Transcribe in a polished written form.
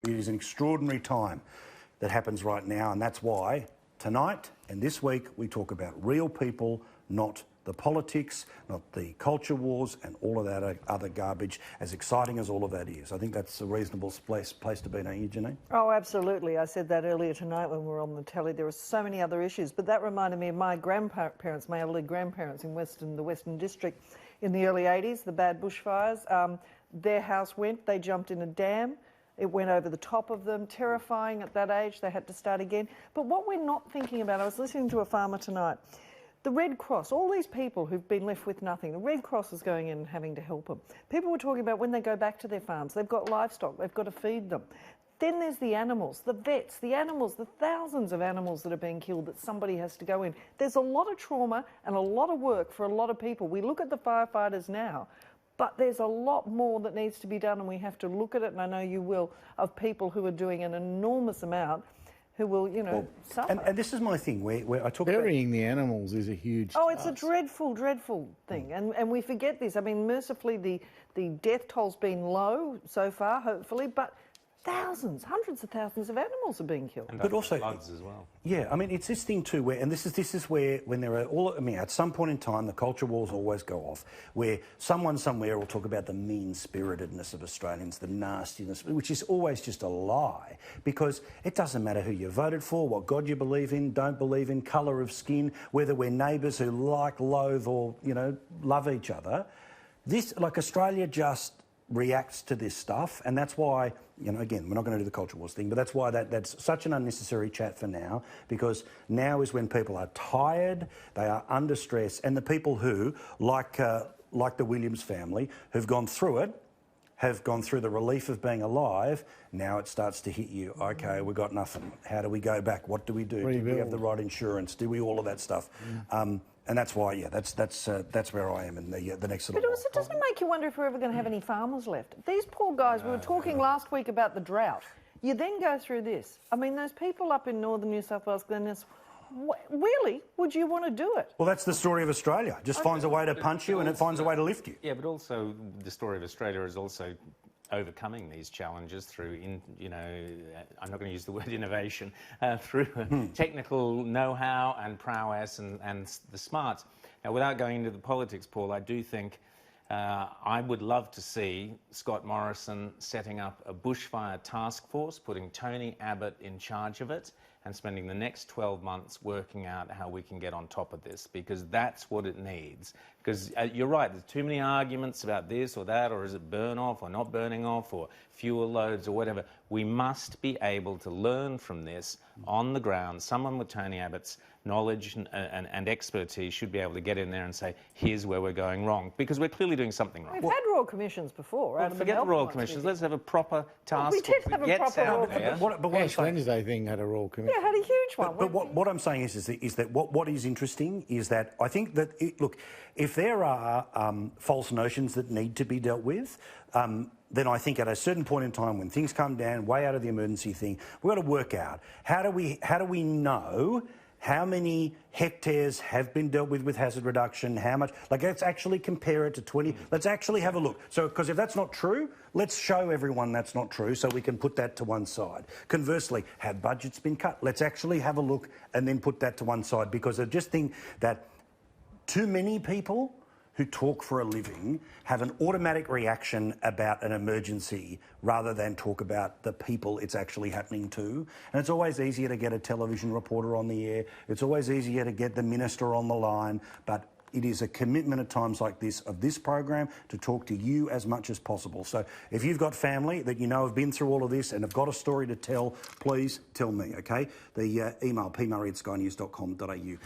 It is an extraordinary time that happens right now, and that's why tonight and this week we talk about real people, not the politics, not the culture wars and all of that other garbage, as exciting as all of that is. I think that's a reasonable place to be, don't you, Janine? Oh, absolutely. I said that earlier tonight when we were on the telly. There are so many other issues, but that reminded me of my grandparents, my elderly grandparents in the Western District in the early 80s, the bad bushfires. Their house went, they jumped in a dam. It went over the top of them, terrifying at that age. They had to start again. But what we're not thinking about, I was listening to a farmer tonight, the Red Cross, all these people who've been left with nothing, the Red Cross is going in and having to help them. People were talking about when they go back to their farms, they've got livestock, they've got to feed them. Then there's the animals, the vets, the animals, the thousands of animals that are being killed that somebody has to go in. There's a lot of trauma and a lot of work for a lot of people. We look at the firefighters now, but there's a lot more that needs to be done, and we have to look at it, and I know you will, of people who are doing an enormous amount who will, you know, suffer. And this is my thing, where I talk burying the animals is a huge task. It's a dreadful, dreadful thing, and we forget this. I mean, mercifully, the death toll's been low so far, hopefully, but thousands, hundreds of thousands of animals are being killed. And but also floods as well. Yeah, I mean, it's this thing too where, and this is where, when there are all, I mean, at some point in time, the culture wars always go off, where someone somewhere will talk about the mean-spiritedness of Australians, the nastiness, which is always just a lie, because it doesn't matter who you voted for, what God you believe in, don't believe in, colour of skin, whether we're neighbours who like, loathe or, you know, love each other. This, like, Australia just reacts to this stuff, and that's why, you know, again, we're not going to do the culture wars thing, but that's why that's such an unnecessary chat for now, because now is when people are tired, they are under stress, and the people who, like the Williams family, who've gone through it, have gone through the relief of being alive, now it starts to hit you. OK, we've got nothing. How do we go back? What do we do? Do we have the right insurance? Do we all of that stuff? And that's why, yeah, that's where I am in the next little. But also, doesn't it make you wonder if we're ever going to have any farmers left? These poor guys. We were talking last week about the drought. You then go through this. I mean, those people up in northern New South Wales, Glenys, really, would you want to do it? Well, that's the story of Australia. Just finds a way to punch you, and it finds a way to lift you. Yeah, but also the story of Australia is also overcoming these challenges through, you know, I'm not going to use the word innovation, through technical know-how and prowess and the smarts. Now, without going into the politics, Paul, I do think I would love to see Scott Morrison setting up a bushfire task force, putting Tony Abbott in charge of it, and spending the next 12 months working out how we can get on top of this, because that's what it needs. Because you're right, there's too many arguments about this or that, or is it burn off or not burning off, or fuel loads or whatever. We must be able to learn from this on the ground. Someone with Tony Abbott's knowledge and expertise should be able to get in there and say, here's where we're going wrong, because we're clearly doing something wrong. We've had royal commissions before. Well, forget the royal commissions. Let's have a proper task force. We did have a proper royal commission. But what Ash Wednesday thing had a royal commission. Yeah, had a huge one. But what I'm saying is that what is interesting is that I think that, look, if there are false notions that need to be dealt with, then I think at a certain point in time when things come down, way out of the emergency thing, we've got to work out how do we know how many hectares have been dealt with hazard reduction, how much, like let's actually compare it to 20, let's actually have a look. So, because if that's not true, let's show everyone that's not true so we can put that to one side. Conversely, have budgets been cut? Let's actually have a look and then put that to one side, because I just think that too many people who talk for a living have an automatic reaction about an emergency rather than talk about the people it's actually happening to. And it's always easier to get a television reporter on the air. It's always easier to get the minister on the line. But it is a commitment at times like this of this program to talk to you as much as possible. So if you've got family that you know have been through all of this and have got a story to tell, please tell me, OK? The email pmurray@skynews.com.au.